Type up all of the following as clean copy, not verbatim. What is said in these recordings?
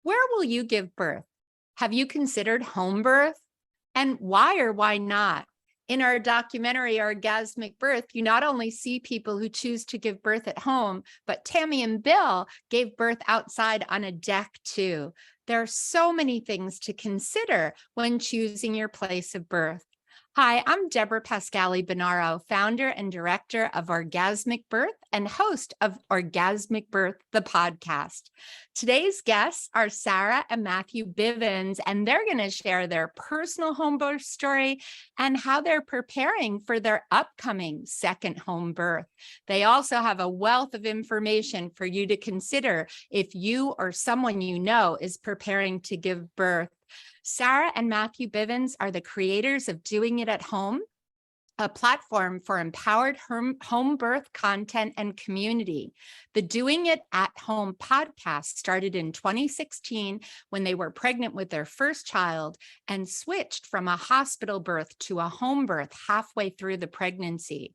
Where will you give birth? Have you considered home birth? And why or why not? In our documentary, Orgasmic Birth, you not only see people who choose to give birth at home, but Tammy and Bill gave birth outside on a deck too. There are so many things to consider when choosing your place of birth. Hi, I'm Deborah Pascali Bonaro, founder and director of Orgasmic Birth and host of Orgasmic Birth, the podcast. Today's guests are Sarah and Matthew Bivens, and they're going to share their personal home birth story and how they're preparing for their upcoming second home birth. They also have a wealth of information for you to consider if you or someone you know is preparing to give birth. Sarah and Matthew Bivens are the creators of Doing It at Home, a platform for empowered home birth content and community. The Doing It at Home podcast started in 2016 when they were pregnant with their first child and switched from a hospital birth to a home birth halfway through the pregnancy.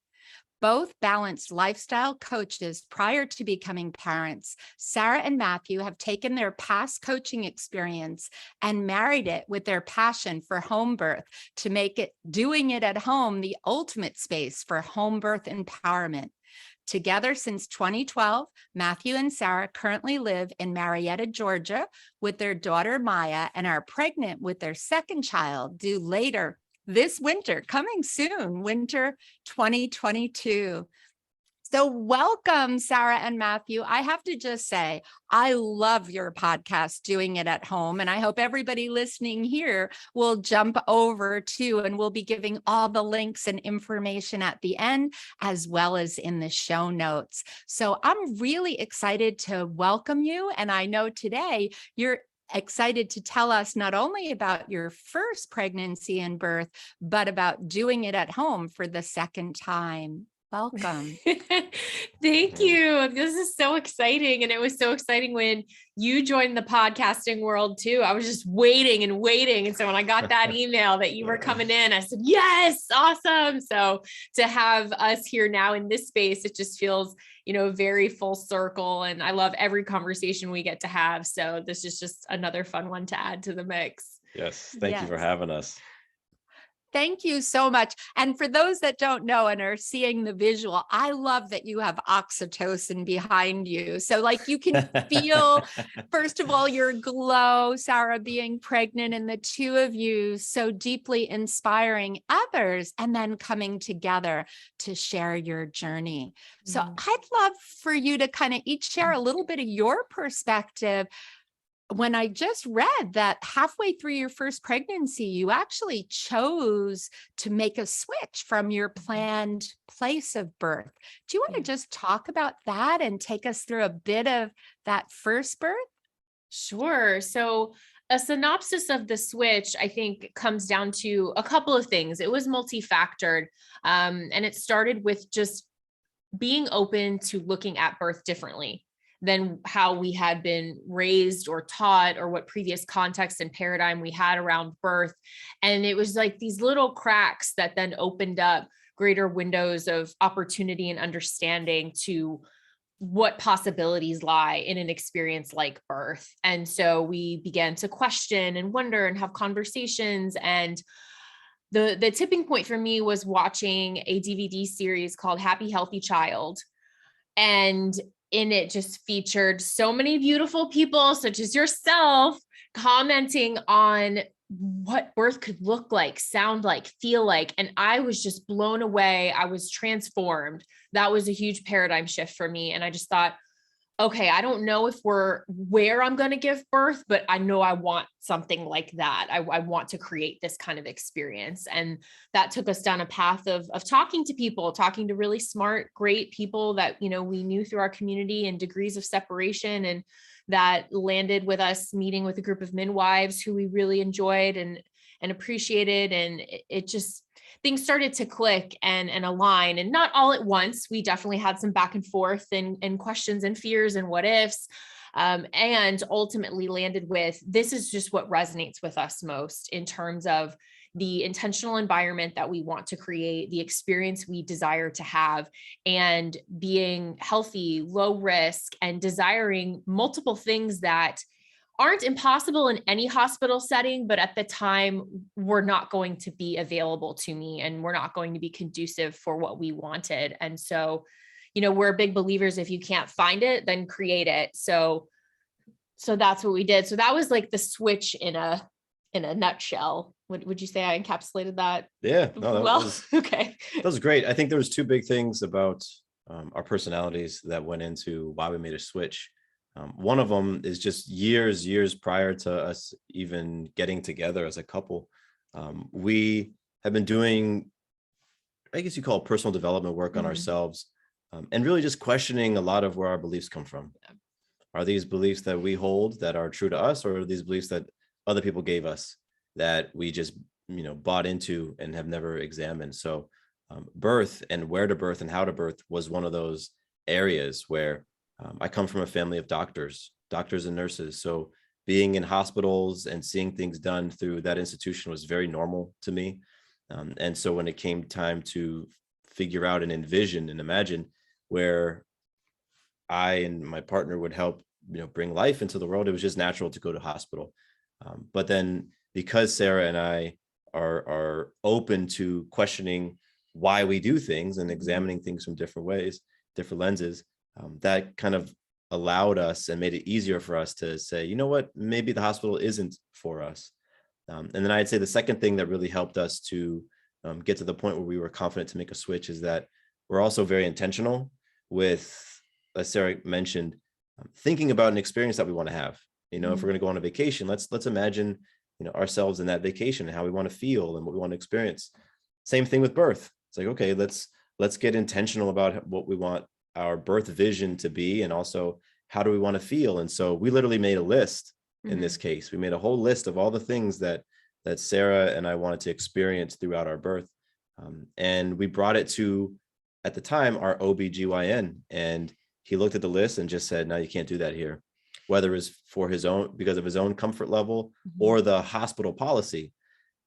Both balanced lifestyle coaches prior to becoming parents, Sarah and Matthew have taken their past coaching experience and married it with their passion for home birth to make it Doing It at Home the ultimate space for home birth empowerment. Together since 2012, Matthew and Sarah currently live in Marietta, Georgia, with their daughter Maya and are pregnant with their second child due later this winter, coming soon, winter 2022. So welcome, Sarah and Matthew. I have to just say, I love your podcast, Doing It at Home, and I hope everybody listening here will jump over too, and we'll be giving all the links and information at the end, as well as in the show notes. So I'm really excited to welcome you, and I know today you're excited to tell us not only about your first pregnancy and birth, but about doing it at home for the second time. Welcome. Thank you. This is so exciting. And it was so exciting when you joined the podcasting world too. I was just waiting and waiting. And so when I got that email that you were coming in, I said, yes, awesome. So to have us here now in this space, it just feels, very full circle. And I love every conversation we get to have. So this is just another fun one to add to the mix. Yes. Thank you for having us. Thank you so much. And for those that don't know and are seeing the visual, I love that you have oxytocin behind you. So you can feel, first of all, your glow, Sarah being pregnant, and the two of you so deeply inspiring others and then coming together to share your journey. So I'd love for you to kind of each share a little bit of your perspective. When I just read that halfway through your first pregnancy, you actually chose to make a switch from your planned place of birth. Do you want to just talk about that and take us through a bit of that first birth? Sure. So a synopsis of the switch, I think, comes down to a couple of things. It was multifactored, and it started with just being open to looking at birth differently than how we had been raised or taught, or what previous context and paradigm we had around birth. And it was like these little cracks that then opened up greater windows of opportunity and understanding to what possibilities lie in an experience like birth. And so we began to question and wonder and have conversations. And the tipping point for me was watching a DVD series called Happy Healthy Child. And in it just featured so many beautiful people, such as yourself, commenting on what birth could look like, sound like, feel like. And I was just blown away. I was transformed. That was a huge paradigm shift for me. And I just thought, okay, I don't know if we're where I'm going to give birth, but I know I want something like that. I want to create this kind of experience. And that took us down a path of talking to people, talking to really smart, great people that, we knew through our community, and degrees of separation. And that landed with us meeting with a group of midwives who we really enjoyed and appreciated. And it just, things started to click and align, and not all at once. We definitely had some back and forth and questions and fears and what ifs, and ultimately landed with, this is just what resonates with us most in terms of the intentional environment that we want to create, the experience we desire to have, and being healthy, low risk, and desiring multiple things that aren't impossible in any hospital setting, but at the time were not going to be available to me and were not going to be conducive for what we wanted. And so, we're big believers, if you can't find it, then create it. So that's what we did. So that was like the switch in a nutshell. Would you say I encapsulated that? Yeah, no, Okay. That was great. I think there was two big things about our personalities that went into why we made a switch. One of them is just years prior to us even getting together as a couple. We have been doing, I guess you call it personal development work on ourselves, and really just questioning a lot of where our beliefs come from. Are these beliefs that we hold that are true to us, or are these beliefs that other people gave us that we just, bought into and have never examined? So birth and where to birth and how to birth was one of those areas where I come from a family of doctors and nurses. So being in hospitals and seeing things done through that institution was very normal to me. And so when it came time to figure out and envision and imagine where I and my partner would help, bring life into the world, it was just natural to go to hospital. But then because Sarah and I are open to questioning why we do things and examining things from different ways, different lenses, that kind of allowed us and made it easier for us to say, you know what, maybe the hospital isn't for us. And then I'd say the second thing that really helped us to get to the point where we were confident to make a switch is that we're also very intentional with, as Sarah mentioned, thinking about an experience that we want to have. If we're going to go on a vacation, let's imagine, ourselves in that vacation and how we want to feel and what we want to experience. Same thing with birth. It's like, okay, let's get intentional about what we want our birth vision to be, and also how do we want to feel. And so we literally made a list. In this case, we made a whole list of all the things that Sarah and I wanted to experience throughout our birth. And we brought it to, at the time, our OBGYN, and he looked at the list and just said, no, you can't do that here, whether it's for because of his own comfort level or the hospital policy.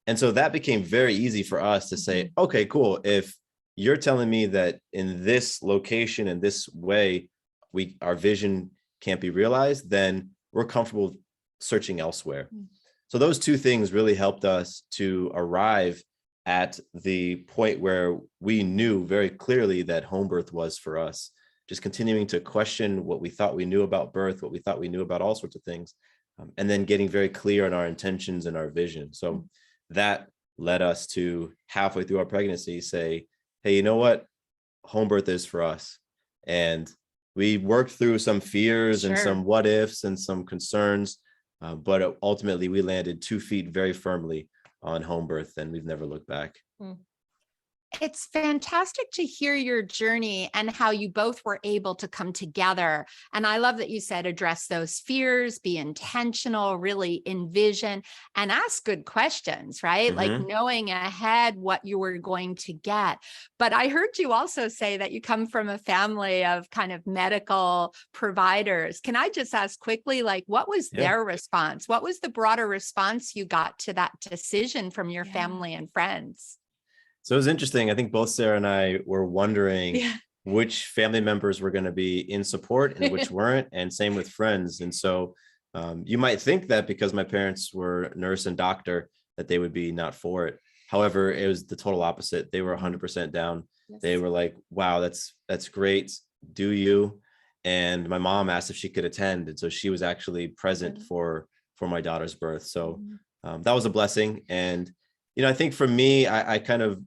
And so that became very easy for us to say, okay, cool. If you're telling me that in this location, in this way, our vision can't be realized, then we're comfortable searching elsewhere. So those two things really helped us to arrive at the point where we knew very clearly that home birth was for us. Just continuing to question what we thought we knew about birth, what we thought we knew about all sorts of things, and then getting very clear on our intentions and our vision. So that led us to halfway through our pregnancy say, hey, you know what? Home birth is for us. And we worked through some fears and some what ifs and some concerns, but ultimately we landed 2 feet very firmly on home birth, and we've never looked back. It's fantastic to hear your journey and how you both were able to come together. And I love that you said address those fears, be intentional, really envision and ask good questions, right? Like knowing ahead what you were going to get. But I heard you also say that you come from a family of kind of medical providers. Can I just ask quickly, like, what was their response? What was the broader response you got to that decision from your family and friends? So it was interesting. I think both Sarah and I were wondering which family members were going to be in support and which weren't, and same with friends. And so you might think that because my parents were nurse and doctor, that they would be not for it. However, it was the total opposite. They were 100% down. They were like, wow, that's great. Do you? And my mom asked if she could attend. And so she was actually present for my daughter's birth. So that was a blessing. And, I think for me, I kind of,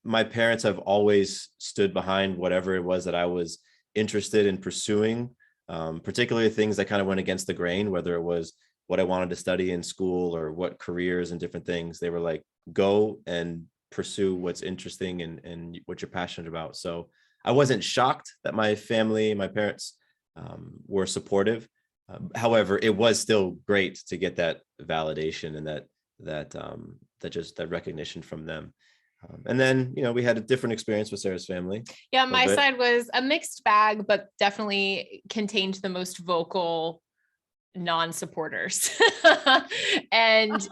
my parents have always stood behind whatever it was that I was interested in pursuing, particularly things that kind of went against the grain, whether it was what I wanted to study in school or what careers and different things. They were like, go and pursue what's interesting and what you're passionate about. So I wasn't shocked that my family, my parents were supportive. However, it was still great to get that validation and that recognition from them. And then, we had a different experience with Sarah's family. Yeah, my side was a mixed bag, but definitely contained the most vocal non-supporters. And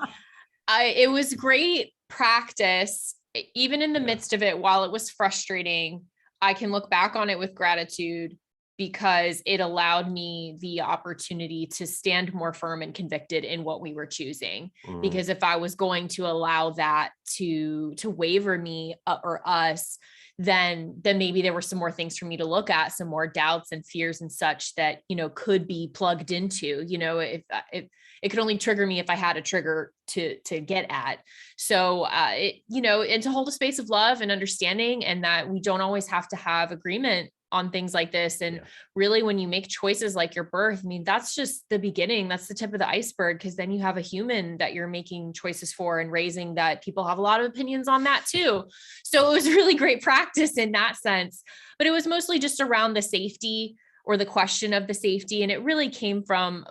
it was great practice, even in the midst of it. While it was frustrating, I can look back on it with gratitude because it allowed me the opportunity to stand more firm and convicted in what we were choosing. Because if I was going to allow that to waver me or us, then maybe there were some more things for me to look at, some more doubts and fears and such that, could be plugged into, if it could only trigger me if I had a trigger to get at. So, and to hold a space of love and understanding, and that we don't always have to have agreement on things like this. And really, when you make choices like your birth, I mean, that's just the beginning. That's the tip of the iceberg, because then you have a human that you're making choices for and raising, that people have a lot of opinions on that too. So it was really great practice in that sense, but it was mostly just around the safety, or the question of the safety. And it really came from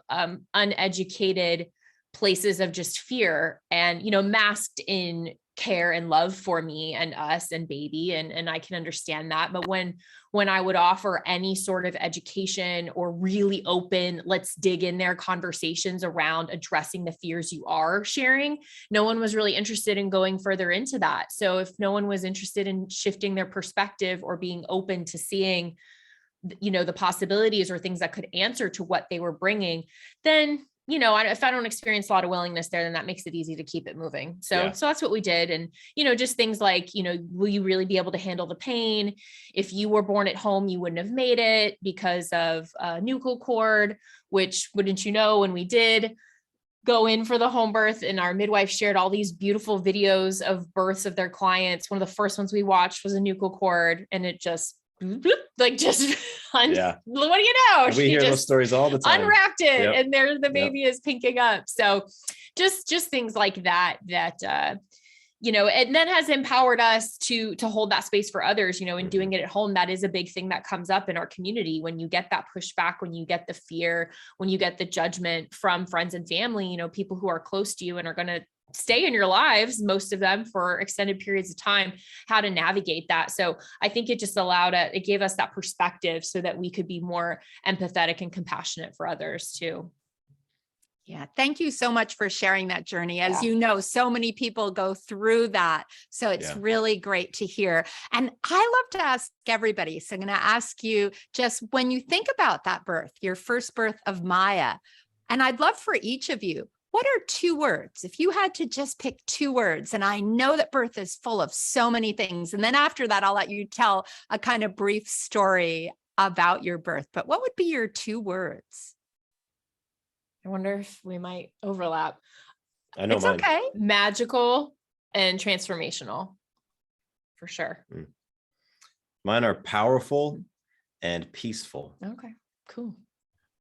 uneducated places of just fear and, masked in care and love for me and us and baby. And I can understand that. But when I would offer any sort of education or really open, let's dig in there conversations around addressing the fears you are sharing, no one was really interested in going further into that. So if no one was interested in shifting their perspective or being open to seeing, the possibilities or things that could answer to what they were bringing, then, if I don't experience a lot of willingness there, then that makes it easy to keep it moving. So that's what we did. And, just things like, will you really be able to handle the pain? If you were born at home, you wouldn't have made it because of nuchal cord, which, wouldn't you know, when we did go in for the home birth and our midwife shared all these beautiful videos of births of their clients, one of the first ones we watched was a nuchal cord, and it just what do you know? We hear those stories all the time. Unwrapped it, and there the baby is pinking up. So just things like that, and then has empowered us to hold that space for others, in doing it at home. That is a big thing that comes up in our community. When you get that pushback, when you get the fear, when you get the judgment from friends and family, people who are close to you and are going to stay in your lives, most of them for extended periods of time, how to navigate that. So I think it just it gave us that perspective so that we could be more empathetic and compassionate for others too. Yeah. Thank you so much for sharing that journey. As you know, so many people go through that. So it's really great to hear. And I love to ask everybody. So I'm going to ask you, just when you think about that birth, your first birth of Maya, and I'd love for each of you, what are 2 words? If you had to just pick 2 words, and I know that birth is full of so many things. And then after that, I'll let you tell a kind of brief story about your birth. But what would be your 2 words? I wonder if we might overlap. I know it's mine. Okay. Magical and transformational, for sure. Mine are powerful and peaceful. Okay, cool.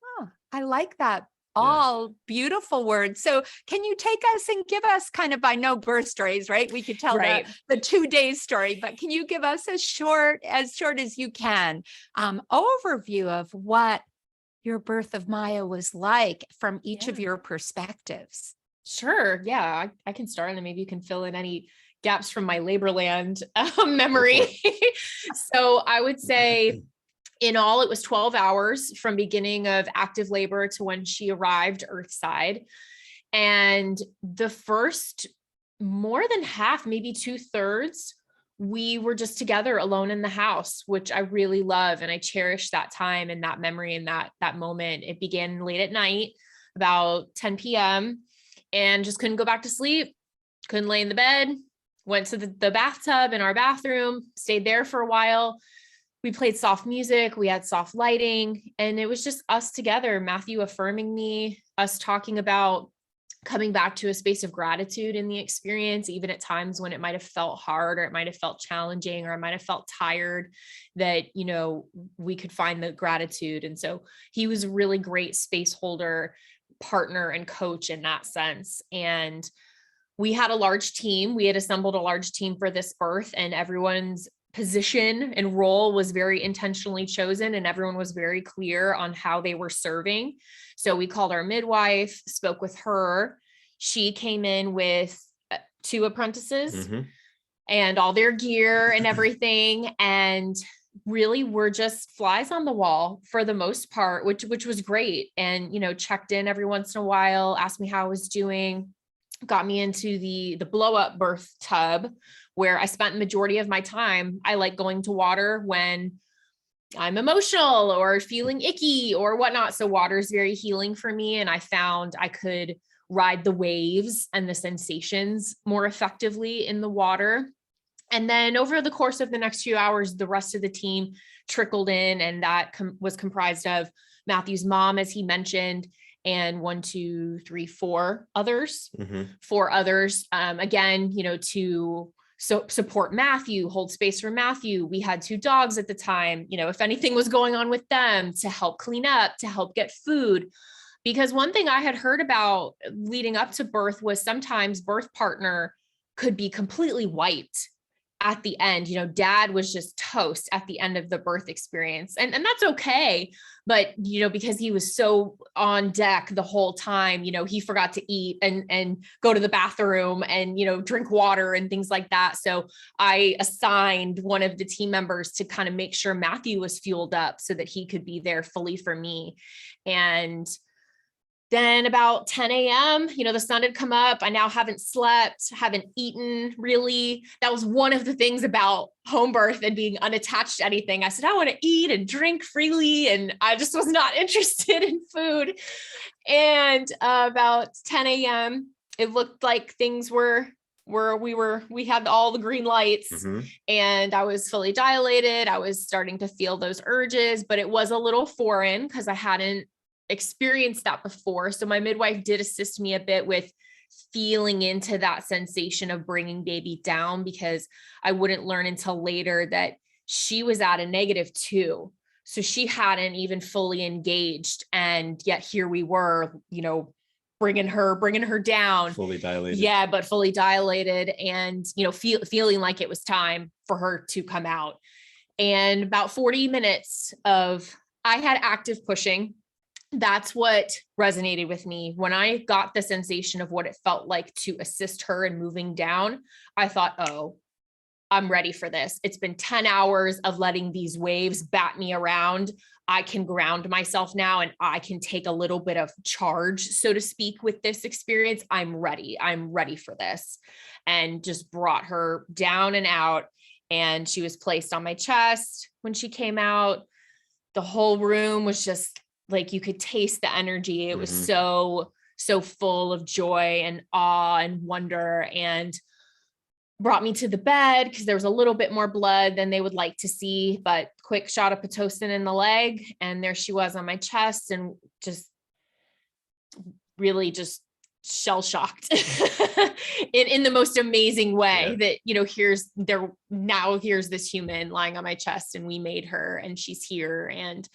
Oh, I like that. All beautiful words. So can you take us and give us kind of, I know birth stories, right? We could tell the 2 days story, but can you give us as short as you can, overview of what your birth of Maya was like from each of your perspectives? Sure. Yeah, I can start, and then maybe you can fill in any gaps from my Laborland memory. So I would say, in all, it was 12 hours from beginning of active labor to when she arrived earthside. And the first more than half, maybe 2/3, we were just together alone in the house, which I really love. And I cherish that time and that memory and that moment. It began late at night, about 10 p.m. and just couldn't go back to sleep. Couldn't lay in the bed, went to the bathtub in our bathroom, stayed there for a while. We played soft music, we had soft lighting, and it was just us together, Matthew affirming me, us talking about coming back to a space of gratitude in the experience, even at times when it might have felt hard, or it might have felt challenging, or I might have felt tired, that, we could find the gratitude. And so he was a really great space holder, partner, and coach in that sense. And we had a large team. We had assembled a large team for this birth, and everyone's position and role was very intentionally chosen, and everyone was very clear on how they were serving. So we called our midwife, spoke with her. She came in with 2 apprentices and all their gear and everything. And really were just flies on the wall for the most part, which was great. And, checked in every once in a while, asked me how I was doing, got me into the blow up birth tub, where I spent the majority of my time. I like going to water when I'm emotional or feeling icky or whatnot. So water is very healing for me. And I found I could ride the waves and the sensations more effectively in the water. And then over the course of the next few hours, the rest of the team trickled in, and that was comprised of Matthew's mom, as he mentioned, and 1, 2, 3, 4 others, again, to support Matthew, hold space for Matthew. We had 2 dogs at the time, if anything was going on with them, to help clean up, to help get food. Because one thing I had heard about leading up to birth was sometimes birth partner could be completely wiped at the end. Dad was just toast at the end of the birth experience. And that's okay. But, because he was so on deck the whole time, he forgot to eat and go to the bathroom and, drink water and things like that. So I assigned one of the team members to kind of make sure Matthew was fueled up so that he could be there fully for me. And then about 10 a.m., the sun had come up. I now haven't slept, haven't eaten really. That was one of the things about home birth and being unattached to anything. I said, I want to eat and drink freely. And I just was not interested in food. And about 10 a.m., it looked like things we had all the green lights, and I was fully dilated. I was starting to feel those urges, but it was a little foreign because I hadn't experienced that before. So my midwife did assist me a bit with feeling into that sensation of bringing baby down, because I wouldn't learn until later that she was at a -2. So she hadn't even fully engaged. And yet here we were, bringing her down. Fully dilated. Yeah, but fully dilated, and, feeling like it was time for her to come out. And about 40 minutes I had active pushing. That's what resonated with me. When I got the sensation of what it felt like to assist her in moving down, I thought, oh, I'm ready for this. It's been 10 hours of letting these waves bat me around. I can ground myself now, and I can take a little bit of charge, so to speak, with this experience. I'm ready. I'm ready for this. And just brought her down and out. And she was placed on my chest when she came out. The whole room was just like, you could taste the energy. It was so full of joy and awe and wonder, and brought me to the bed because there was a little bit more blood than they would like to see, but quick shot of Pitocin in the leg. And there she was on my chest, and just really just shell shocked in the most amazing way that, here's this human lying on my chest, and we made her, and she's here. And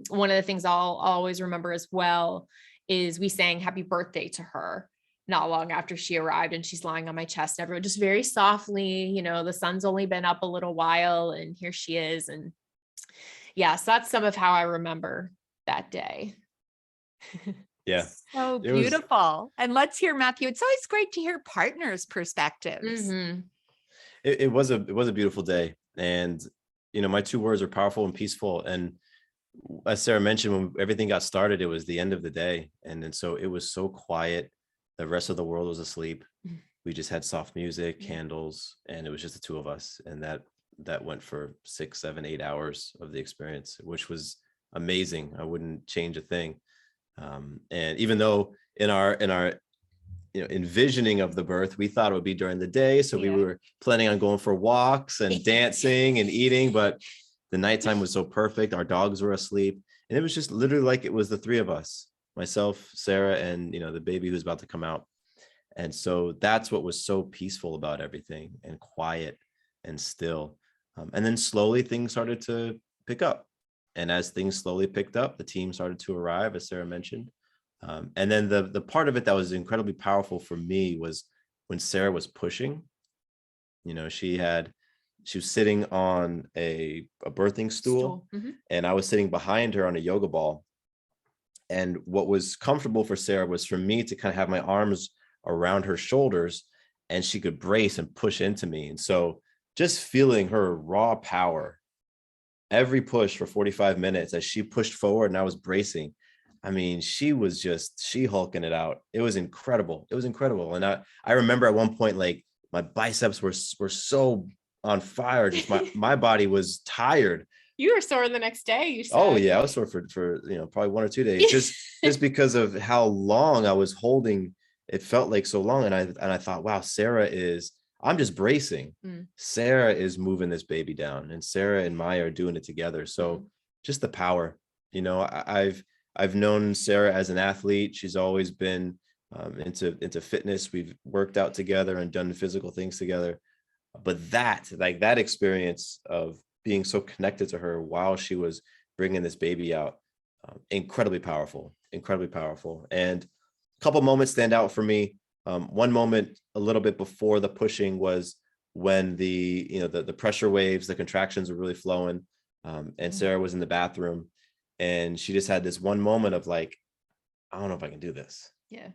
one of the things I'll always remember as well is we sang happy birthday to her not long after she arrived, and she's lying on my chest. Everyone just very softly, the sun's only been up a little while, and here she is. And yeah, so that's some of how I remember that day. Yeah. So beautiful. And let's hear Matthew. It's always great to hear partners' perspectives. It was a beautiful day. And, my 2 words are powerful and peaceful. And as Sarah mentioned, when everything got started, it was the end of the day. And then so it was so quiet. The rest of the world was asleep. We just had soft music, candles, and it was just the 2 of us. And that went for 6, 7, 8 hours of the experience, which was amazing. I wouldn't change a thing. And even though in our envisioning of the birth, we thought it would be during the day. So we were planning on going for walks and dancing and eating, but the nighttime was so perfect. Our dogs were asleep, and it was just literally like it was the 3 of us, myself, Sarah, and, the baby who's about to come out. And so that's what was so peaceful about everything, and quiet and still. And then slowly things started to pick up. And as things slowly picked up, the team started to arrive, as Sarah mentioned. And then the part of it that was incredibly powerful for me was when Sarah was pushing. She was sitting on a birthing stool, and I was sitting behind her on a yoga ball. And what was comfortable for Sarah was for me to kind of have my arms around her shoulders, and she could brace and push into me. And so just feeling her raw power, every push for 45 minutes as she pushed forward and I was bracing. I mean, she was just She-Hulking it out. It was incredible. It was incredible. And I remember at one point, like, my biceps were so on fire. Just my body was tired, You were sore the next day, you said. Oh yeah, I was sore for probably 1 or 2 days, just because of how long I was holding. It felt like so long, and I thought, wow, I'm just bracing. Sarah is moving this baby down, and Sarah and Maya are doing it together. So just the power, I've known Sarah as an athlete. She's always been into fitness. We've worked out together and done physical things together. But that experience of being so connected to her while she was bringing this baby out, incredibly powerful. And a couple moments stand out for me. One moment a little bit before the pushing was when the pressure waves, the contractions were really flowing, and Sarah was in the bathroom, and she just had this one moment of like, I don't know if I can do this. Yeah.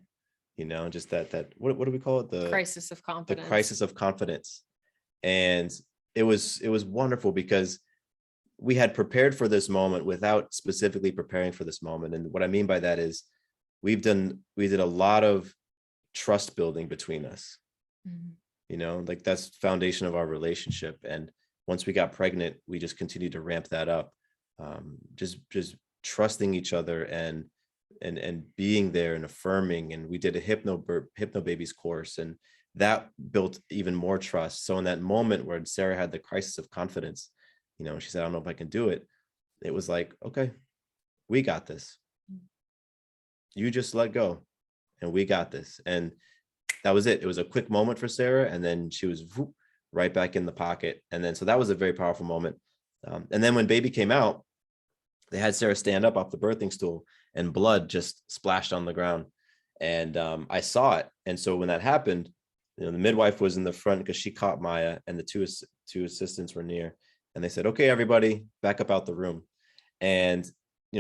Just that what do we call it? The crisis of confidence. The crisis of confidence. And it was wonderful because we had prepared for this moment without specifically preparing for this moment. And what I mean by that is we did a lot of trust building between us. Like that's the foundation of our relationship. And once we got pregnant, we just continued to ramp that up. Just trusting each other and being there and affirming. And we did a hypno babies course, and that built even more trust. So in that moment where Sarah had the crisis of confidence, she said, I don't know if I can do it. It was like, okay, we got this. You just let go and we got this. And that was it. It was a quick moment for Sarah. And then she was right back in the pocket. And then, so that was a very powerful moment. And then when baby came out, they had Sarah stand up off the birthing stool and blood just splashed on the ground. And I saw it. And so when that happened, the midwife was in the front because she caught Maya, and the two assistants were near, and they said, okay, everybody back up out the room. And,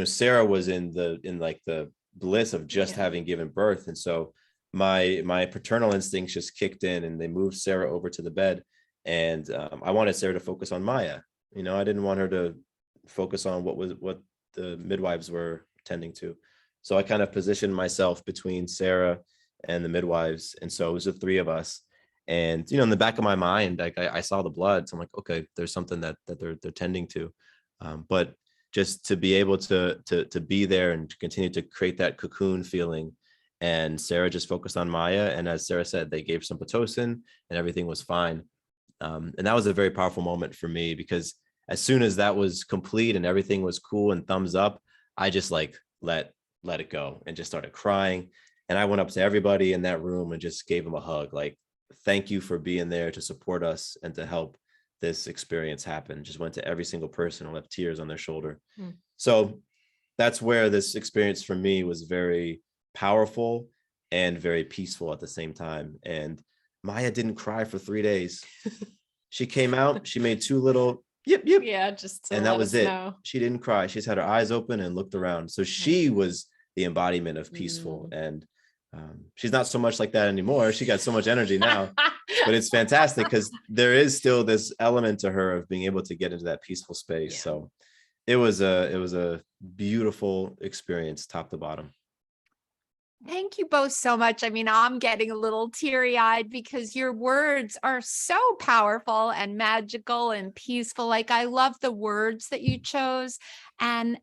Sarah was in the bliss of just having given birth. And so my paternal instincts just kicked in, and they moved Sarah over to the bed. And I wanted Sarah to focus on Maya. I didn't want her to focus on what the midwives were tending to. So I kind of positioned myself between Sarah and the midwives. And so it was the three of us. And, in the back of my mind, like I saw the blood. So I'm like, okay, there's something that they're tending to. But just to be able to be there and to continue to create that cocoon feeling. And Sarah just focused on Maya. And as Sarah said, they gave some Pitocin and everything was fine. And that was a very powerful moment for me, because as soon as that was complete and everything was cool and thumbs up, I just like let it go and just started crying. And I went up to everybody in that room and just gave them a hug. Like, thank you for being there to support us and to help this experience happen. Just went to every single person and left tears on their shoulder. So that's where this experience for me was very powerful and very peaceful at the same time. And Maya didn't cry for 3 days. She came out, she made two little yip. Yeah, just and that was it. She didn't cry. She just had her eyes open and looked around. So she was the embodiment of peaceful. And she's not so much like that anymore. She got so much energy now, but it's fantastic because there is still this element to her of being able to get into that peaceful space. So it was a beautiful experience, top to bottom. Thank you both so much. I mean, I'm getting a little teary-eyed because your words are so powerful and magical and peaceful. Like, I love the words that you chose and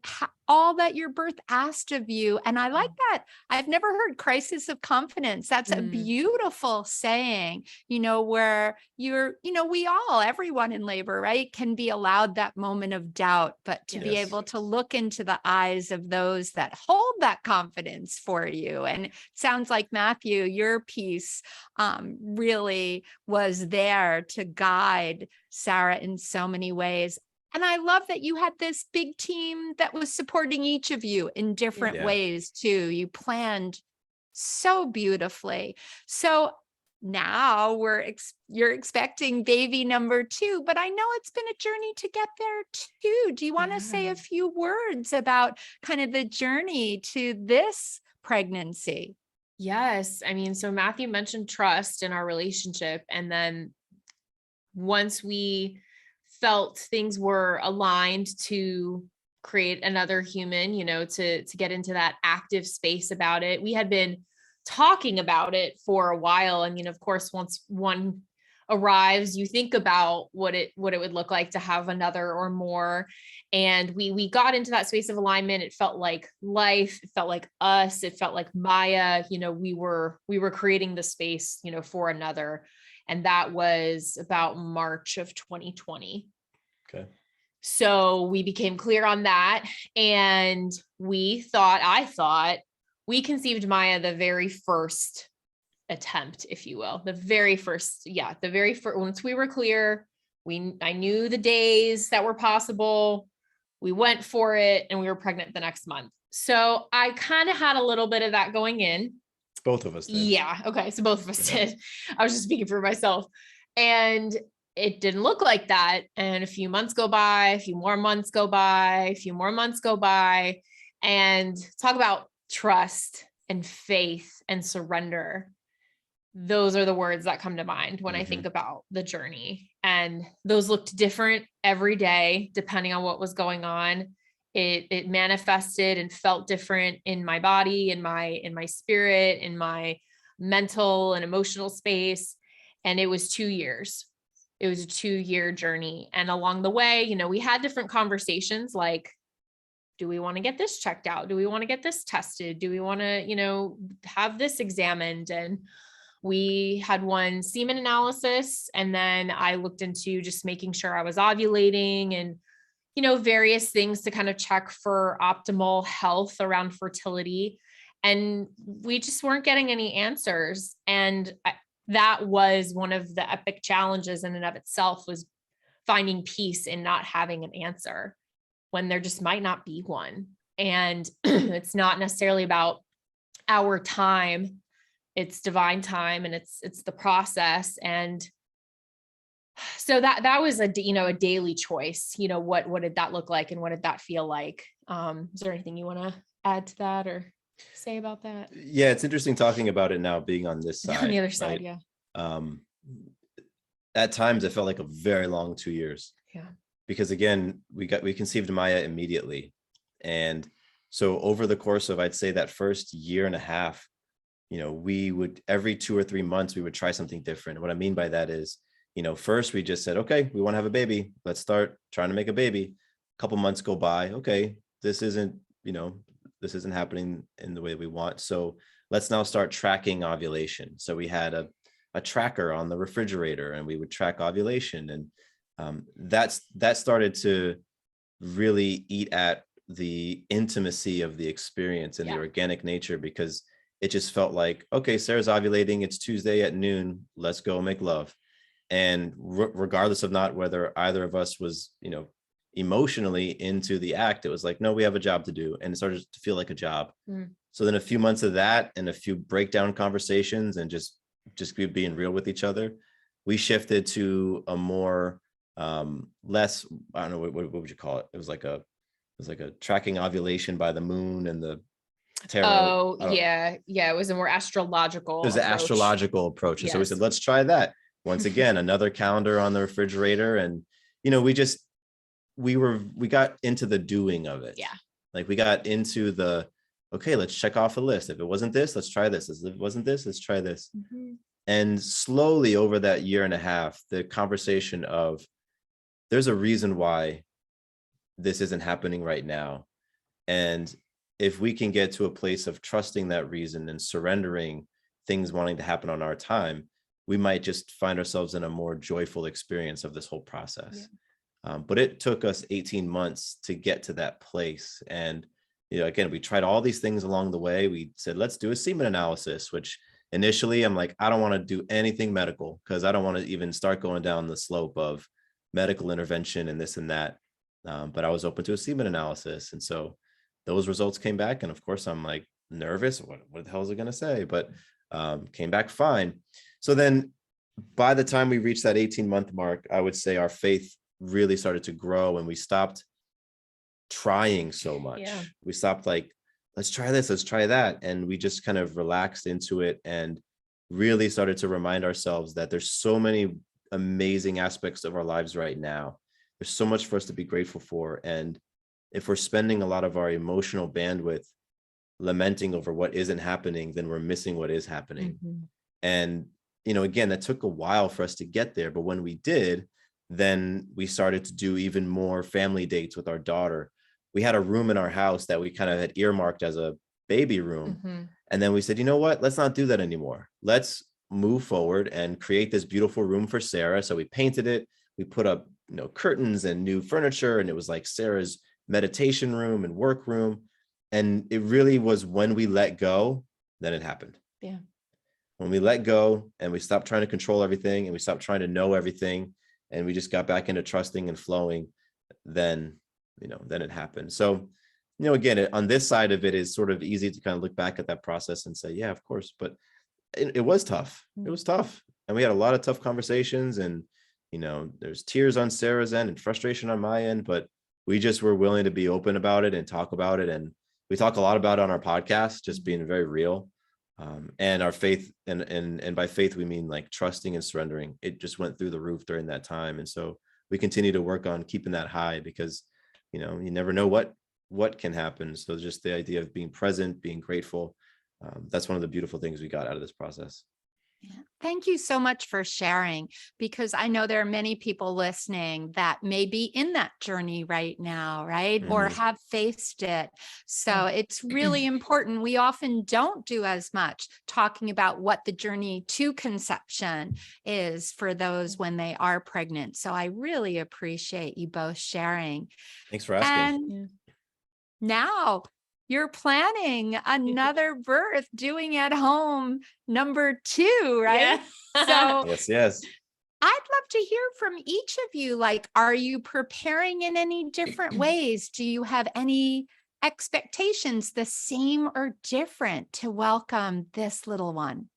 all that your birth asked of you. And I like that. I've never heard crisis of confidence. That's a beautiful saying, where everyone in labor, right, can be allowed that moment of doubt, but to be able to look into the eyes of those that hold that confidence for you. And it sounds like, Matthew, your piece really was there to guide Sarah in so many ways. And I love that you had this big team that was supporting each of you in different ways too. You planned so beautifully. So now you're expecting baby number 2, but I know it's been a journey to get there too. Do you want to say a few words about kind of the journey to this pregnancy? Yes. I mean, so Matthew mentioned trust in our relationship. And then once we felt things were aligned to create another human, to get into that active space about it, we had been talking about it for a while. I mean, of course, once one arrives, you think about what it would look like to have another or more. And we got into that space of alignment. It felt like life, it felt like us, it felt like Maya, we were creating the space, for another. And that was about March of 2020. Okay. So we became clear on that. And I thought we conceived Maya the very first attempt, if you will, once we were clear, I knew the days that were possible. We went for it and we were pregnant the next month. So I kind of had a little bit of that going in. Both of us did. Yeah. Okay. So both of us did. I was just speaking for myself, and it didn't look like that. And a few months go by, a few more months go by, a few more months go by, and talk about trust and faith and surrender. Those are the words that come to mind when I think about the journey. And those looked different every day, depending on what was going on. It manifested and felt different in my body, in my spirit, in my mental and emotional space. And it was 2 years. It was a 2-year journey. And along the way, we had different conversations like, do we want to get this checked out? Do we want to get this tested? Do we want to, have this examined? And we had one semen analysis, and then I looked into just making sure I was ovulating and, various things to kind of check for optimal health around fertility. And we just weren't getting any answers. And that was one of the epic challenges in and of itself, was finding peace in not having an answer when there just might not be one. And it's not necessarily about our time. It's divine time, and it's the process. And so that was a daily choice. What did that look like, and what did that feel like? Is there anything you want to add to that or say about that? Yeah, it's interesting talking about it now, being on this side. On the other side, right? yeah. At times it felt like a very long 2 years. Yeah. Because again, we conceived Maya immediately. And so over the course of, I'd say, that first year and a half, we would, every 2 or 3 months, we would try something different. What I mean by that is, first we just said, okay, we want to have a baby. Let's start trying to make a baby. A couple months go by. Okay, this isn't happening in the way we want. So let's now start tracking ovulation. So we had a tracker on the refrigerator, and we would track ovulation. And that started to really eat at the intimacy of the experience and the organic nature, because it just felt like, okay, Sarah's ovulating. It's Tuesday at noon. Let's go make love. And regardless of not whether either of us was, emotionally into the act, it was like, no, we have a job to do. And it started to feel like a job. So then a few months of that and a few breakdown conversations and just being real with each other, we shifted to a more less, I don't know, what would you call it? It was like a tracking ovulation by the moon and the tarot. Oh, yeah. It was a more astrological. It was an astrological approach. And so we said, let's try that. Once again, another calendar on the refrigerator. And, we got into the doing of it. Yeah. Like we got into okay, let's check off a list. If it wasn't this, let's try this. If it wasn't this, let's try this. And slowly over that year and a half, the conversation of, there's a reason why this isn't happening right now. And if we can get to a place of trusting that reason and surrendering things wanting to happen on our time, we might just find ourselves in a more joyful experience of this whole process. But it took us 18 months to get to that place. And, again, we tried all these things along the way. We said, let's do a semen analysis, which initially I'm like, I don't want to do anything medical, because I don't want to even start going down the slope of medical intervention and this and that. But I was open to a semen analysis. And so those results came back. And of course, I'm like nervous. What the hell is it going to say? But came back fine. So then by the time we reached that 18-month mark, I would say our faith really started to grow, and we stopped trying so much. We stopped like, let's try this, let's try that. And we just kind of relaxed into it and really started to remind ourselves that there's so many amazing aspects of our lives right now. There's so much for us to be grateful for. And if we're spending a lot of our emotional bandwidth lamenting over what isn't happening, then we're missing what is happening. And, again, that took a while for us to get there. But when we did, then we started to do even more family dates with our daughter. We had a room in our house that we kind of had earmarked as a baby room. Mm-hmm. And then we said, you know what, let's not do that anymore. Let's move forward and create this beautiful room for Sarah. So we painted it. We put up, curtains and new furniture. And it was like Sarah's meditation room and work room. And it really was when we let go, then it happened. Yeah. When we let go and we stopped trying to control everything and we stopped trying to know everything and we just got back into trusting and flowing, then it happened. So, again, on this side of it is sort of easy to kind of look back at that process and say, yeah, of course. But it was tough. It was tough. And we had a lot of tough conversations and, there's tears on Sarah's end and frustration on my end, but we just were willing to be open about it and talk about it. And we talk a lot about it on our podcast, just being very real. And our faith, and by faith, we mean like trusting and surrendering. It just went through the roof during that time. And so we continue to work on keeping that high because, you never know what can happen. So just the idea of being present, being grateful. That's one of the beautiful things we got out of this process. Yeah. Thank you so much for sharing, because I know there are many people listening that may be in that journey right now, right? Or Mhm. have faced it. So it's really important. We often don't do as much talking about what the journey to conception is for those when they are pregnant. So I really appreciate you both sharing. Thanks for asking. And now you're planning another birth, doing at home number 2, right? Yeah. So Yes. I'd love to hear from each of you. Like, are you preparing in any different ways? Do you have any expectations, the same or different, to welcome this little one?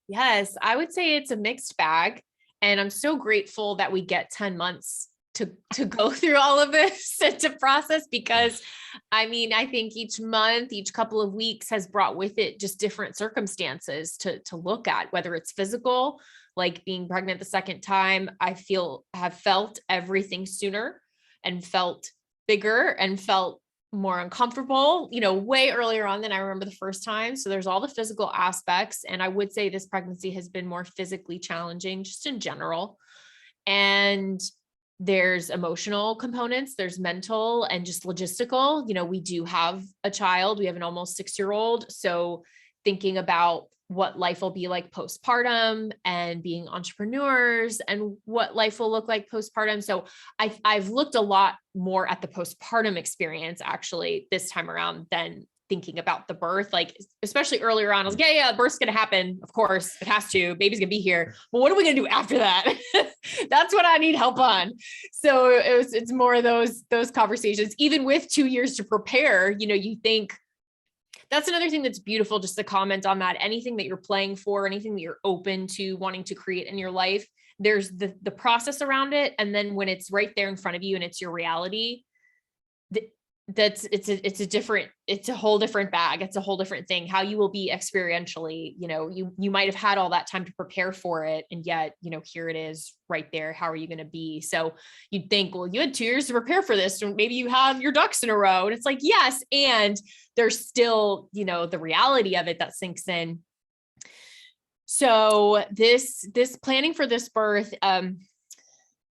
Yes, I would say it's a mixed bag. And I'm so grateful that we get 10 months to go through all of this and to process, because I think each month, each couple of weeks has brought with it just different circumstances to look at, whether it's physical, like being pregnant the second time. I have felt everything sooner and felt bigger and felt more uncomfortable, way earlier on than I remember the first time. So there's all the physical aspects. And I would say this pregnancy has been more physically challenging just in general. And there's emotional components, there's mental and just logistical. We do have a child, we have an almost 6-year-old. So thinking about what life will be like postpartum and being entrepreneurs and what life will look like postpartum. So I've looked a lot more at the postpartum experience actually this time around than thinking about the birth. Like, especially earlier on, I was like, yeah, birth's going to happen. Of course it has to, baby's going to be here. But what are we going to do after that? That's what I need help on. So it's more of those conversations, even with 2 years to prepare. You think that's another thing that's beautiful, just to comment on that. Anything that you're playing for, anything that you're open to wanting to create in your life, there's the process around it. And then when it's right there in front of you and it's your reality, it's a whole different bag. It's a whole different thing. How you will be experientially, you might have had all that time to prepare for it. And yet, here it is right there. How are you going to be? So you'd think, well, you had 2 years to prepare for this. And maybe you have your ducks in a row. And it's like, yes. And there's still, the reality of it that sinks in. So this planning for this birth,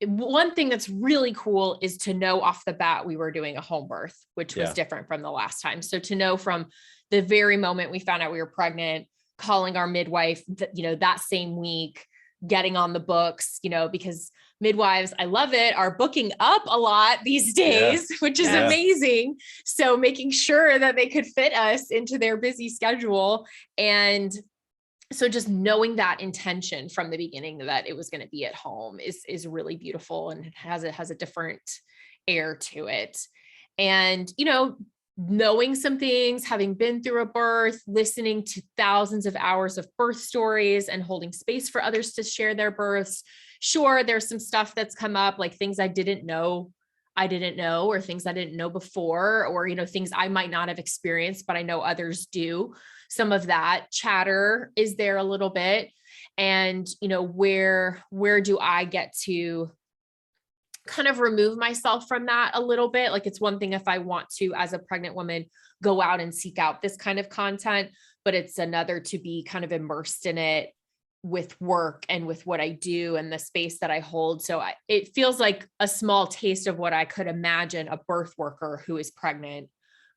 one thing that's really cool is to know off the bat we were doing a home birth, which was different from the last time. So to know from the very moment we found out we were pregnant, calling our midwife, that same week, getting on the books, because midwives, I love it, are booking up a lot these days, which is amazing. So making sure that they could fit us into their busy schedule. And so just knowing that intention from the beginning that it was going to be at home is really beautiful, and it has a different air to it. And, knowing some things, having been through a birth, listening to thousands of hours of birth stories and holding space for others to share their births. Sure, there's some stuff that's come up, like things I didn't know, or things I didn't know before, or, things I might not have experienced, but I know others do. Some of that chatter is there a little bit. And, where do I get to kind of remove myself from that a little bit? Like, it's one thing if I want to, as a pregnant woman, go out and seek out this kind of content, but it's another to be kind of immersed in it with work and with what I do and the space that I hold. So it feels like a small taste of what I could imagine a birth worker who is pregnant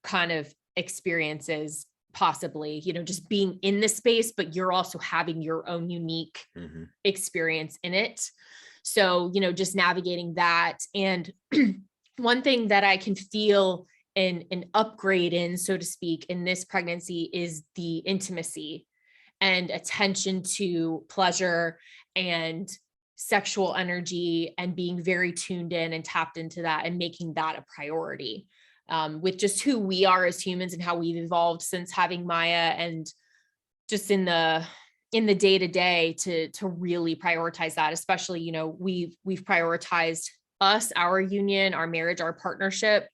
kind of experiences, possibly, just being in the space, but you're also having your own unique experience in it. So, just navigating that. And one thing that I can feel an upgrade in, so to speak, in this pregnancy is the intimacy and attention to pleasure and sexual energy, and being very tuned in and tapped into that and making that a priority, with just who we are as humans and how we've evolved since having Maya, and just in the day to day to really prioritize that. Especially, we've prioritized us, our union, our marriage, our partnership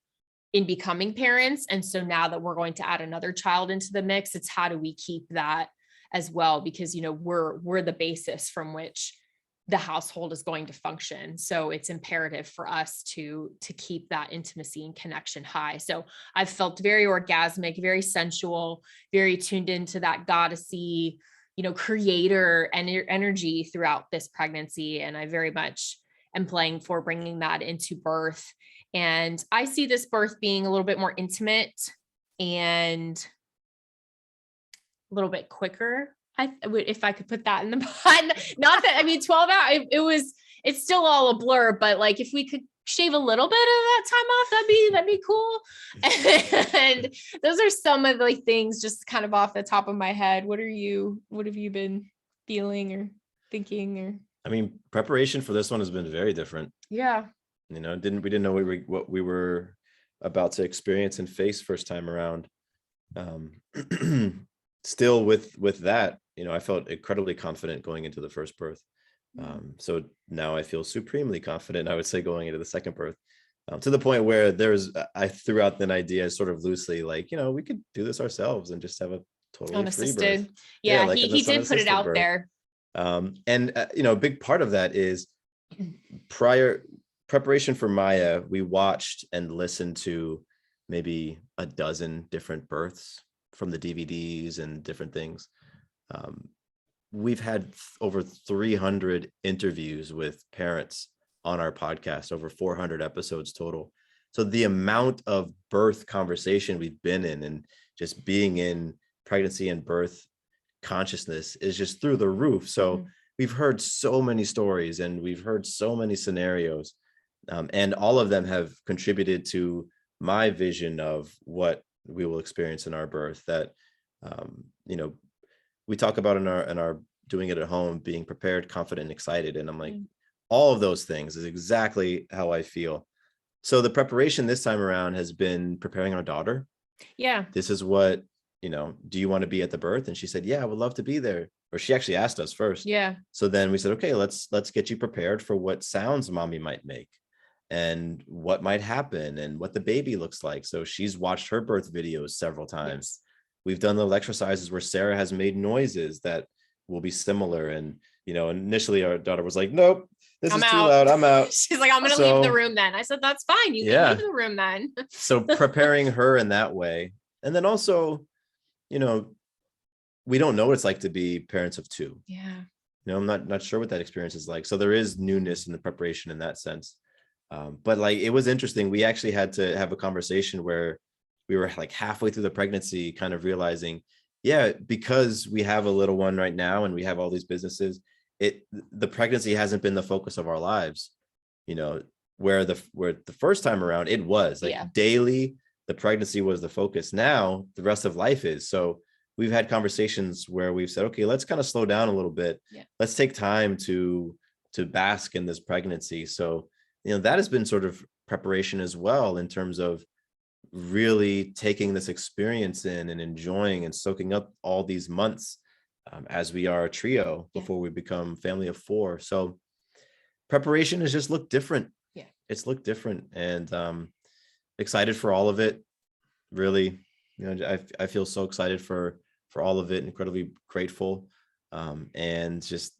in becoming parents. And so now that we're going to add another child into the mix, it's how do we keep that as well? Because, we're the basis from which the household is going to function. So it's imperative for us to keep that intimacy and connection high. So I've felt very orgasmic, very sensual, very tuned into that goddessy, creator and energy throughout this pregnancy. And I very much am playing for bringing that into birth. And I see this birth being a little bit more intimate and a little bit quicker. If I could put that in the bun, not that, 12 hours, it's still all a blur, but like, if we could shave a little bit of that time off, that'd be cool. And those are some of the things just kind of off the top of my head. What have you been feeling or thinking? Or preparation for this one has been very different. Yeah. We didn't know what we were about to experience and face first time around. Still with that, I felt incredibly confident going into the first birth. So now I feel supremely confident, I would say, going into the second birth, to the point where I threw out an idea sort of loosely, like, we could do this ourselves and just have a totally unassisted free birth. Yeah, like he did put it out birth. There. And a big part of that is prior preparation for Maya. We watched and listened to maybe a dozen different births from the DVDs and different things. We've had over 300 interviews with parents on our podcast, over 400 episodes total. So the amount of birth conversation we've been in and just being in pregnancy and birth consciousness is just through the roof. So we've heard so many stories and we've heard so many scenarios, and all of them have contributed to my vision of what we will experience in our birth. That we talk about in our doing it at home, being prepared, confident, and excited. And I'm like, all of those things is exactly how I feel. So the preparation this time around has been preparing our daughter. Yeah. This is what, do you want to be at the birth? And she said, yeah, I would love to be there. Or she actually asked us first. Yeah. So then we said, okay, let's get you prepared for what sounds mommy might make and what might happen and what the baby looks like. So she's watched her birth videos several times. Yes. We've done little exercises where Sarah has made noises that will be similar. And, initially our daughter was like, nope, this is too loud. I'm out. She's like, I'm going to leave the room then. I said, that's fine. You can leave the room then. So preparing her in that way. And then also, we don't know what it's like to be parents of two. Yeah. I'm not sure what that experience is like. So there is newness in the preparation in that sense. But it was interesting. We actually had to have a conversation where we were like halfway through the pregnancy, kind of realizing, because we have a little one right now and we have all these businesses, the pregnancy hasn't been the focus of our lives, where the first time around it was daily, the pregnancy was the focus. Now the rest of life is. So we've had conversations where we've said, okay, let's kind of slow down a little bit. Yeah. Let's take time to bask in this pregnancy. So, that has been sort of preparation as well, in terms of really taking this experience in and enjoying and soaking up all these months, as we are a trio before we become family of four. So preparation has just looked different. Yeah, it's looked different, and excited for all of it. Really, I feel so excited for all of it. Incredibly grateful, and just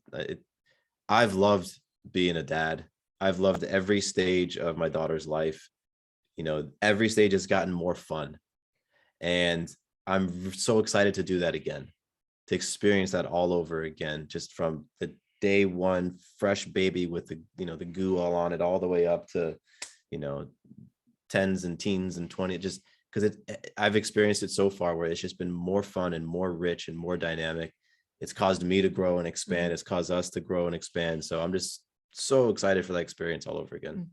I've loved being a dad. I've loved every stage of my daughter's life. Every stage has gotten more fun, and I'm so excited to do that again. to experience that all over again, just from the day one fresh baby with the, the goo all on it, all the way up to, you know, tens and teens and 20, just because I've experienced it so far where it's just been more fun and more rich and more dynamic. It's caused me to grow and expand. It's caused us to grow and expand. So I'm just so excited for that experience all over again.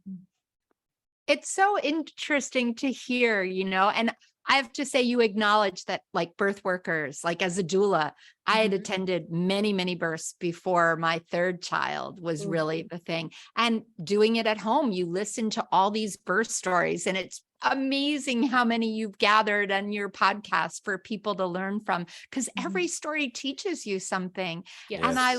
It's so interesting to hear, and I have to say, you acknowledge that, like, birth workers, like as a doula, I had attended many, many births before my third child was really the thing. And doing it at home, you listen to all these birth stories, and it's amazing how many you've gathered on your podcast for people to learn from, because every story teaches you something. And I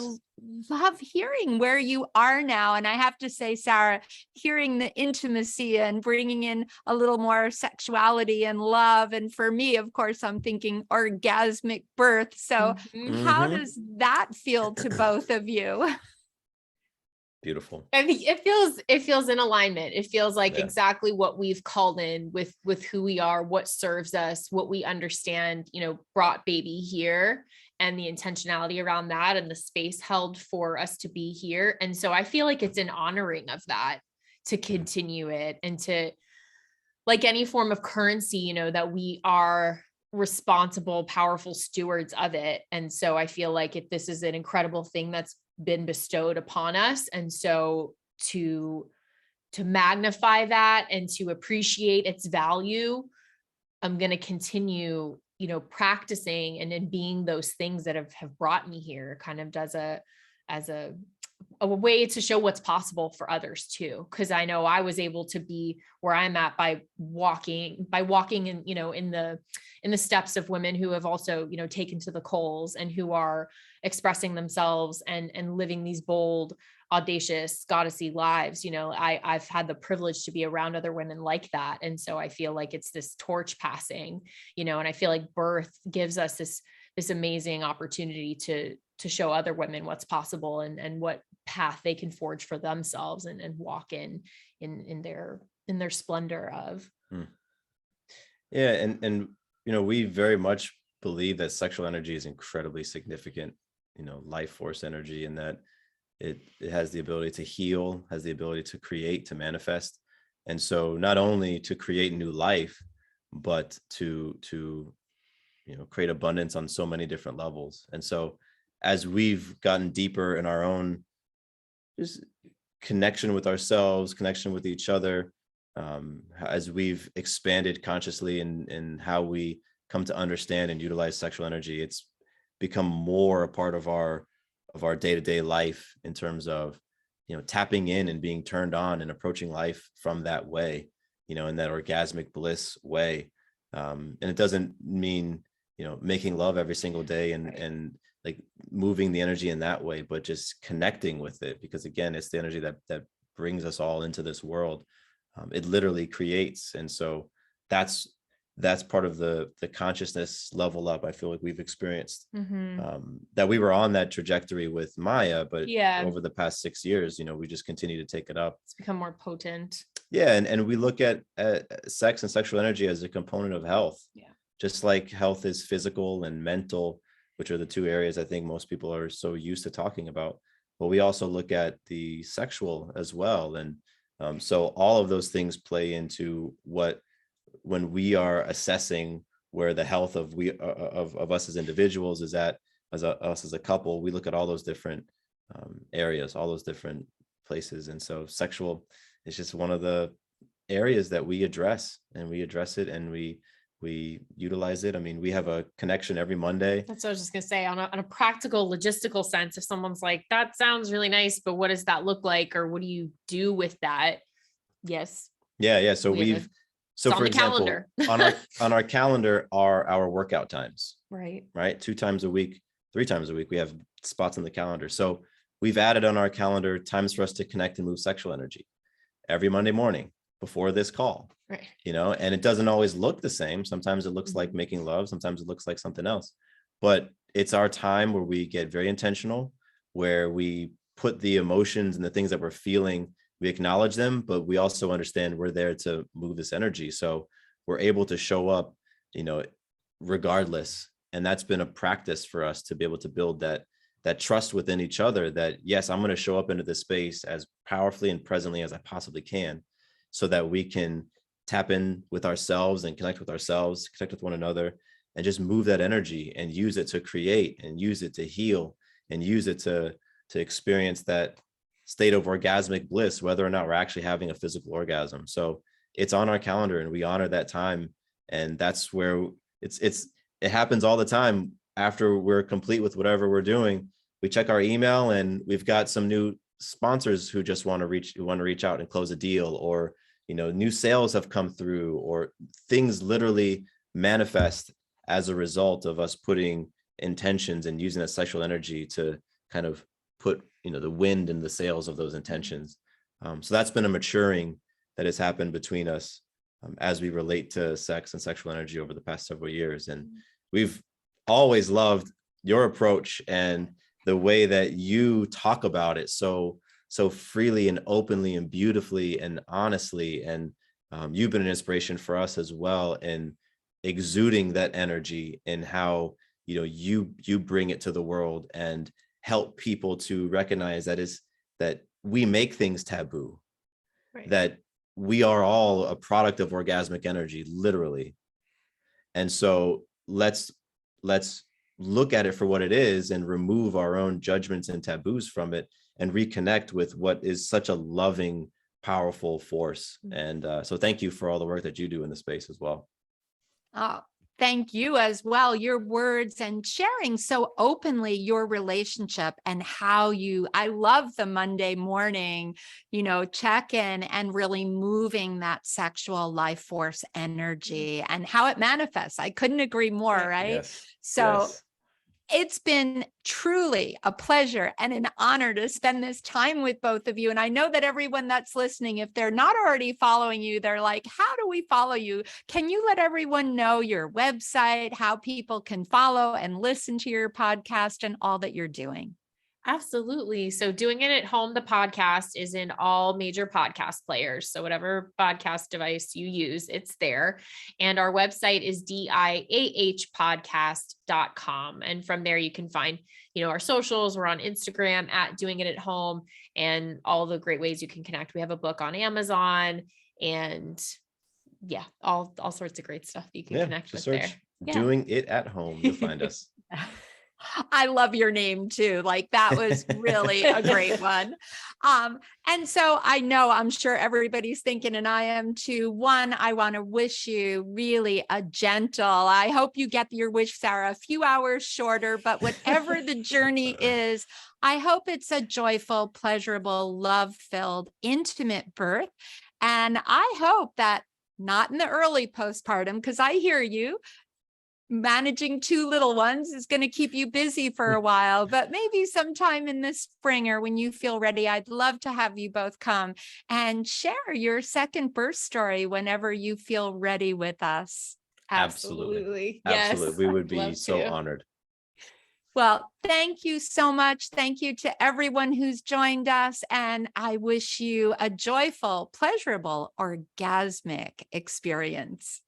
love hearing where you are now. And I have to say, Sarah, hearing the intimacy and bringing in a little more sexuality and love. And for me, of course, I'm thinking orgasmic birth. So how does that feel to both of you? Beautiful. I think it feels in alignment. It feels like exactly what we've called in with who we are, what serves us, what we understand, brought baby here, and the intentionality around that and the space held for us to be here. And so I feel like it's an honoring of that to continue it, and to, like any form of currency, that we are responsible, powerful stewards of it. And so I feel like this is an incredible thing that's been bestowed upon us. And so to magnify that and to appreciate its value, I'm going to continue, practicing and in being those things that have brought me here, kind of as a way to show what's possible for others too. Cause I know I was able to be where I'm at by walking in, in the steps of women who have also, taken to the coals and who are expressing themselves and living these bold, audacious, goddessy lives. I've had the privilege to be around other women like that. And so I feel like it's this torch passing, and I feel like birth gives us this amazing opportunity to show other women what's possible and what path they can forge for themselves and walk in their splendor of. Yeah. And, we very much believe that sexual energy is incredibly significant, life force energy, and that it has the ability to heal, has the ability to create, to manifest. And so not only to create new life, but to create abundance on so many different levels. And so as we've gotten deeper in our own just connection with ourselves, connection with each other, as we've expanded consciously in how we come to understand and utilize sexual energy, it's become more a part of our day-to-day life in terms of, tapping in and being turned on and approaching life from that way, in that orgasmic bliss way. And it doesn't mean, making love every single day and like moving the energy in that way, but just connecting with it, because again, it's the energy that brings us all into this world. It literally creates. And so that's part of the consciousness level up I feel like we've experienced, that we were on that trajectory with Maya, but over the past 6 years, we just continue to take it up. It's become more potent. Yeah. And we look at sex and sexual energy as a component of health. Yeah. Just like health is physical and mental, which are the two areas I think most people are so used to talking about. But we also look at the sexual as well. And so all of those things play into when we are assessing where the health of us as individuals is at, us as a couple, we look at all those different areas, all those different places. And so sexual is just one of the areas that we address, and we address it and we utilize it. I mean, we have a connection every Monday. That's what I was just going to say, on a practical, logistical sense. If someone's like, that sounds really nice, but what does that look like? Or what do you do with that? Yes. Yeah. So for example, on our calendar are our workout times, right? 2 times a week, 3 times a week, we have spots on the calendar. So we've added on our calendar times for us to connect and move sexual energy every Monday morning before this call. Right. And it doesn't always look the same. Sometimes it looks like making love. Sometimes it looks like something else, but it's our time where we get very intentional, where we put the emotions and the things that we're feeling, we acknowledge them, but we also understand we're there to move this energy. So we're able to show up, regardless, And that's been a practice for us to be able to build that trust within each other, that yes, I'm going to show up into this space as powerfully and presently as I possibly can, so that we can tap in with ourselves and connect with ourselves, connect with one another, and just move that energy and use it to create and use it to heal and use it to experience that state of orgasmic bliss, whether or not we're actually having a physical orgasm. So it's on our calendar and we honor that time. And that's where it happens all the time. After we're complete with whatever we're doing, we check our email and we've got some new sponsors who just want to reach out and close a deal, or, new sales have come through, or things literally manifest as a result of us putting intentions and using that sexual energy to kind of put, the wind in the sails of those intentions. So that's been a maturing that has happened between us as we relate to sex and sexual energy over the past several years. And we've always loved your approach and the way that you talk about it so freely and openly and beautifully and honestly. And you've been an inspiration for us as well in exuding that energy and how, you bring it to the world and help people to recognize that we make things taboo, Right. that we are all a product of orgasmic energy, literally. And so let's look at it for what it is and remove our own judgments and taboos from it and reconnect with what is such a loving, powerful force. And so thank you for all the work that you do in the space as well. Oh, thank you as well. Your words and sharing so openly your relationship and how I love the Monday morning, check-in and really moving that sexual life force energy and how it manifests. I couldn't agree more, right? Yes. So yes. It's been truly a pleasure and an honor to spend this time with both of you. And I know that everyone that's listening, if they're not already following you, they're like, how do we follow you? Can you let everyone know your website, how people can follow and listen to your podcast and all that you're doing? Absolutely. So Doing It at Home, the podcast, is in all major podcast players. So whatever podcast device you use, it's there. And our website is diahpodcast.com. And from there you can find, our socials. We're on Instagram at Doing It at Home and all the great ways you can connect. We have a book on Amazon and all sorts of great stuff that you can connect with there. Doing It at Home. You'll find us. I love your name too. Like that was really a great one. And so I'm sure everybody's thinking, and I am too. One, I want to wish you really a gentle, I hope you get your wish, Sarah, a few hours shorter, but whatever the journey is, I hope it's a joyful, pleasurable, love-filled, intimate birth. And I hope that not in the early postpartum, because I hear you, managing two little ones is going to keep you busy for a while, but maybe sometime in the spring or when you feel ready, I'd love to have you both come and share your second birth story whenever you feel ready with us. Absolutely. Yes. Absolutely. We would be Love so to. honored. Well, thank you so much. Thank you to everyone who's joined us. And I wish you a joyful, pleasurable, orgasmic experience.